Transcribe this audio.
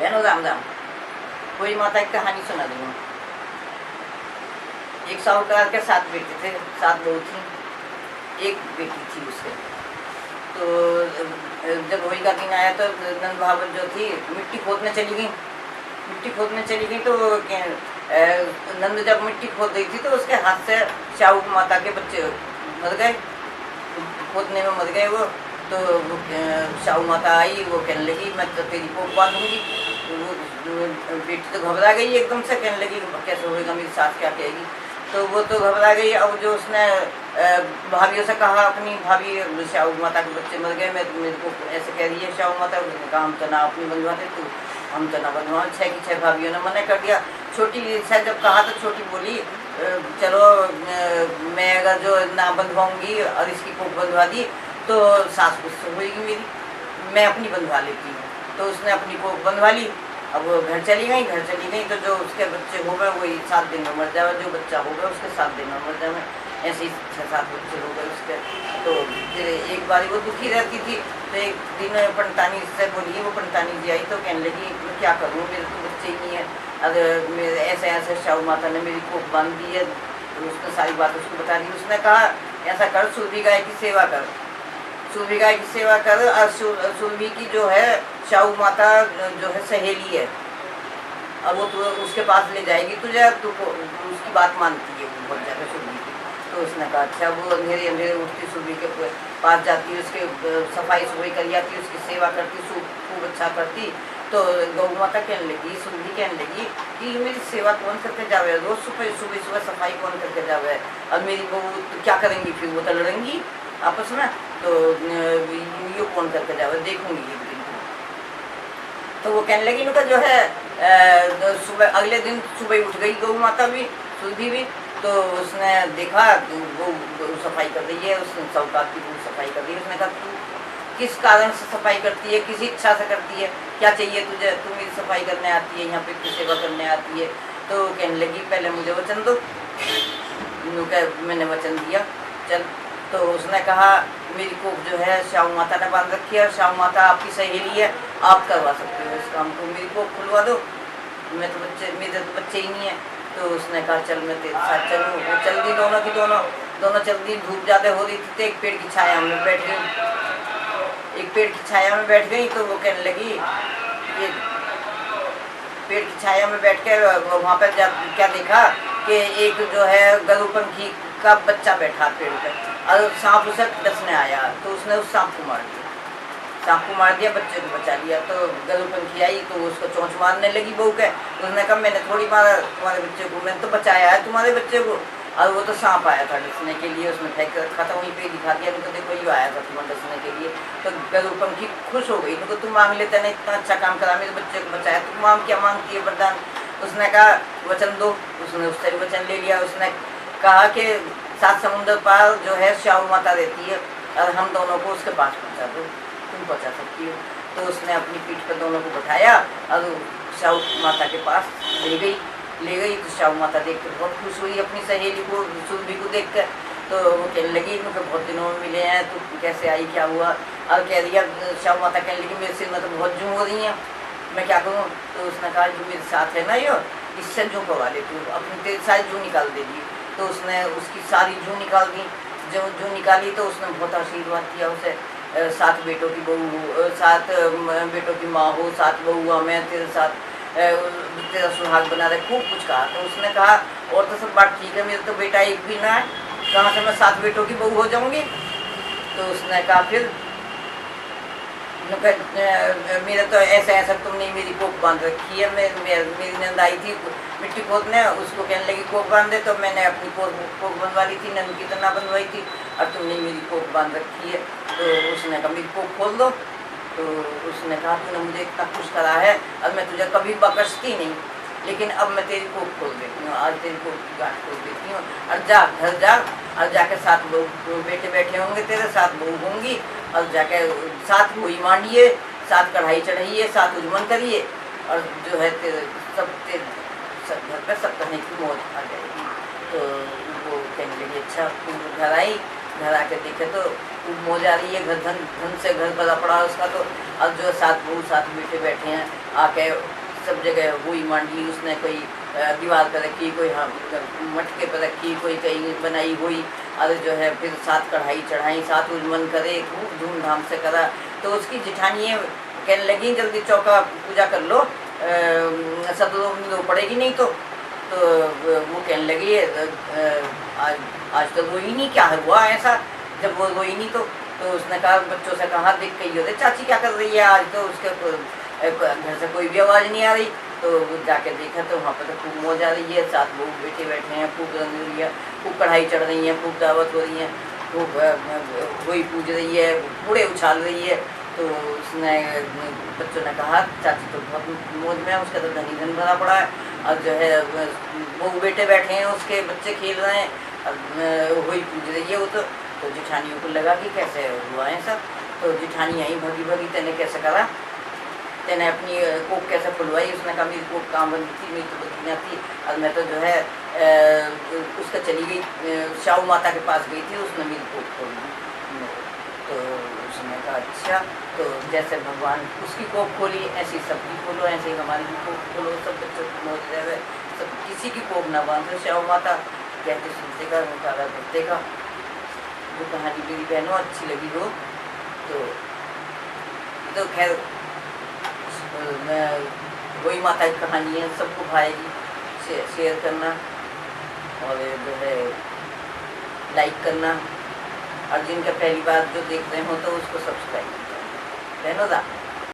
बहनों राम राम। कोई माता की कहानी सुना दूँ। एक साहूकार के 7 बेटे थे, 7 बहू थी, एक बेटी थी उसके। तो जब होली का दिन आया तो नंद भावन जो थी मिट्टी खोदने चली गई। तो नंद जब मिट्टी खोद रही थी तो उसके हाथ से शाहू माता के बच्चे मर गए, खोदने में मर गए वो। तो शाहू माता आई, वो कहने लगी मैं तो तेरी कोख बांधूंगी। तो वो बेटी तो घबरा गई एकदम से, कहने लगी कैसे होगा, मेरी सास क्या कहेगी। तो वो तो घबरा गई। अब जो उसने भाभीियों से कहा, अपनी भाभी शाहू माता के बच्चे मर गए, मैं मेरे को ऐसे कह रही है शाहू माता। उसने कहा हम तो ना अपनी बंधुआते, तो हम तो ना बंधुआ। 6 की 6 भाभीियों ने मना कर दिया। छोटी से जब कहा तो छोटी बोली चलो मैं अगर जो ना बंधवाऊँगी और इसकी कोख बंधवा दी तो सास गुस्सा होगी मेरी, मैं अपनी बंधवा लेती हूँ। तो उसने अपनी कोख बंधवा ली। अब वो घर चली गई तो जो उसके बच्चे हो गए वही 7 दिन में मर जाए, जो बच्चा हो गया उसके 7 दिन में मर जाए। ऐसे ही 6-7 बच्चे हो गए उसके। तो फिर एक बार वो दुखी रहती थी। तो एक दिन पंडितानी से बोली, वो पंडितानी जी आई तो कहने लगी मैं क्या करूँ, मेरे तो बच्चे ही नहीं है। अगर मेरे ऐसे शाहू माता ने मेरी कोख बांध दी है। तो उसने सारी बात उसको बता दी। उसने कहा ऐसा कर, सूरभी गाय की सेवा कर, सूरभी गाय की सेवा कर। और सूरभी की जो है शाहू माता जो है सहेली है, अब वो तो उसके पास ले जाएगी तुझे, तो उसकी बात मानती है वो बहुत ज़्यादा सूरभी की। तो उसने कहा अच्छा। वो अंधेरे उठती सूरभी के पास जाती, उसके सफाई करी जाती, उसकी सेवा करती, खूब अच्छा करती। तो गौ माता कहने लगी, सूरभी कहने लगी कि मेरी सेवा कौन करके जावे, रोज सुबह सफाई कौन करके जावे, और मेरी बहू तो क्या करेंगी, फिर वो तो लड़ेंगी आपस में, तो ये कौन करके जावे, देखूंगी एक दिन। तो वो कहने लगी उनका जो है सुबह अगले दिन सुबह उठ गई गौ माता भी, सूरभी भी। तो उसने देखा वो सफाई कर रही है, उसने साहूकार की वो सफाई कर रही है। उसने कहा तू किस कारण से सफाई करती है, किस इच्छा से करती है, क्या चाहिए तुझे, तू मेरी सफाई करने आती है, यहाँ पे की सेवा करने आती है। तो कहने लगी पहले मुझे वचन दो। मैंने वचन दिया चल। तो उसने कहा मेरी कोख जो है शाहू माता ने बांध रखी है, और शाहू माता आपकी सहेली है, आप करवा सकते हो इस काम को, मेरी कोख खुलवा दो, मेरे तो बच्चे ही नहीं है। तो उसने कहा चल मैं तेरे साथ चलूँ। वो चल दी, दोनों चल दी। धूप ज़्यादा हो रही थी तो एक पेड़ की छाया में बैठ गई। तो वो कहने लगी ये पेड़ की छाया में बैठ कर वहाँ पर क्या देखा कि एक जो है गरुपंखी का बच्चा बैठा पेड़ पर, और सांप उसे डसने आया। तो उसने उस सांप को मार दिया, बच्चे को बचा लिया। तो गरुपंखी आई तो उसको चोंच मारने लगी बहू के। उसने कहा मैंने थोड़ी मारा तुम्हारे बच्चे को, मैंने तो बचाया है तुम्हारे बच्चे को। और वो तो सांप आया था डसने के लिए, उसने फेंक रखा था, वहीं पे दिखा दिया उनको, देखो ये आया था तुम्हें डसने के लिए। तो गरुपंखी खुश हो गई, उनको तुम मांग लेते नहीं, इतना अच्छा काम करा, मेरे बच्चे को बचाया, तुम मांग क्या मांगती है वरदान। उसने कहा वचन दो। उसने उससे वचन ले लिया। उसने कहा कि 7 समुंदर पार जो है शाहू माता रहती है, और हम दोनों को उसके पास पहुँचा दो, तुम पहुँचा सकती हो। तो उसने अपनी पीठ पर दोनों को बैठाया और शाहू माता के पास ले गई। तो शाहू माता देख कर बहुत खुश हुई अपनी सहेली को, सूरभी को देख कर। तो वो कहने लगी इनके बहुत दिनों में मिले हैं, तो कैसे आई, क्या हुआ। और कह दिया शाहू माता कहने लगी मेरे सिर में तो बहुत जूं हो रही हैं, मैं क्या करूँ। तो उसने कहा जो मेरे साथ है ना यो, इससे जूं करवा ले तू, अपनी तेरी सारी जूं निकाल दे दी। तो उसने उसकी सारी जूं निकाल दी। जूं निकाली तो उसने बहुत आशीर्वाद किया उसे, 7 बेटों की बहू, 7 बेटों की माँ हो, 7 बहुआ, मैं तेरे साथ तेरा सुहाग बना रहे, खूब कुछ कहा। तो उसने कहा और तो सब बात ठीक है, मेरा तो बेटा एक भी ना है, कहाँ से मैं 7 बेटों की बहू हो जाऊंगी। तो उसने कहा फिर मेरा तो ऐसा तुमने मेरी कोख बांध रखी है। मेरी नंद आई थी मिट्टी खोदने, उसको कहने लगी कोख बांध दे, तो मैंने अपनी कोख बनवा ली थी, नंद की तो ना बनवाई थी, और तुमने मेरी कोख बांध रखी है। तो उसने कहा मेरी कोख खोल दो। तो उसने कहा तूने मुझे इतना खुश करा है और मैं तुझे कभी बख्शती नहीं, लेकिन अब मैं तेरी कोख खोल देती हूँ, आज तेरी कोख की गांठ खोल देती हूँ, और जा घर जा, और जाके 7 बेटे बैठे होंगे तेरे, 7 बहू होंगी, और जाके 7 हुई मांडिए, 7 कढ़ाई चढ़ाइए, 7 उजमन करिए, और जो है सब घर पर सब करने की मौज आ जाएगी। तो वो कहने लगी अच्छा। घर आई, घर आके देखे तो मौज आ रही है, घर धन से घर भरा पड़ा उसका। तो अब जो सात बहू सात बेटे बैठे हैं, आके सब जगह हुई मांडी, उसने कोई दीवार पर रखी, कोई मटके पर रखी, कोई कहीं बनाई हुई, और जो है फिर सात कढ़ाई चढ़ाई, सात उजमन करे, खूब धूमधाम से करा। तो उसकी जिठानियाँ कहने लगी जल्दी चौका पूजा कर लो, सदो पड़ेगी नहीं तो वो कहने लगी आज आज तो वो ही नहीं, क्या हुआ ऐसा, जब वो ही नहीं तो उसने कहा बच्चों से कहा देख कही होते चाची क्या कर रही है आज, तो उसके घर से कोई भी आवाज़ नहीं आ रही। तो जाके देखा तो वहाँ पर तो खूब मौज आ रही है, सात बहू बेटे बैठे हैं, खूब रंग रही है, खूब कढ़ाई चढ़ रही है, खूब दावत हो रही है, खूब वही पूज रही है, बूढ़े उछाल रही है। तो उसने बच्चों ने कहा चाची तो बहुत मौज में है, उसका तो धनी धन भरा पड़ा है, और जो है बहू बेटे बैठे हैं, उसके बच्चे खेल रहे हैं, और वही पूज रही है वो तो जिठानियों को लगा कि कैसे हुआ है सब। तो जिठानी आई भगी भगी, तेने कैसे करा, तेने अपनी कोक कैसे खुलवाई। उसने कहा मेरी कोक काम बंदी थी, मेरी तो बदलियाँ थी, और मैं तो जो है उसका चली गई शाहू माता के पास गई थी, उसने मेरी कोक खोल दी। तो उसने कहा अच्छा, तो जैसे भगवान उसकी कोक खोली ऐसी सबकी खोलो, ऐसे ही हमारी भी कोक खोलो, सब बच्चों को मोज रहे, सब किसी की कोक ना बांधो। शाहू माता कहते सुनते का मुकारा करते का। जो कहानी मेरी बहनों अच्छी लगी हो तो खैर मैं वही माता की कहानी है, सबको भाएगी, शेयर करना और जो है लाइक करना, और जिनका पहली बार जो देख रहे हो तो उसको सब्सक्राइब करना। धन्यवाद।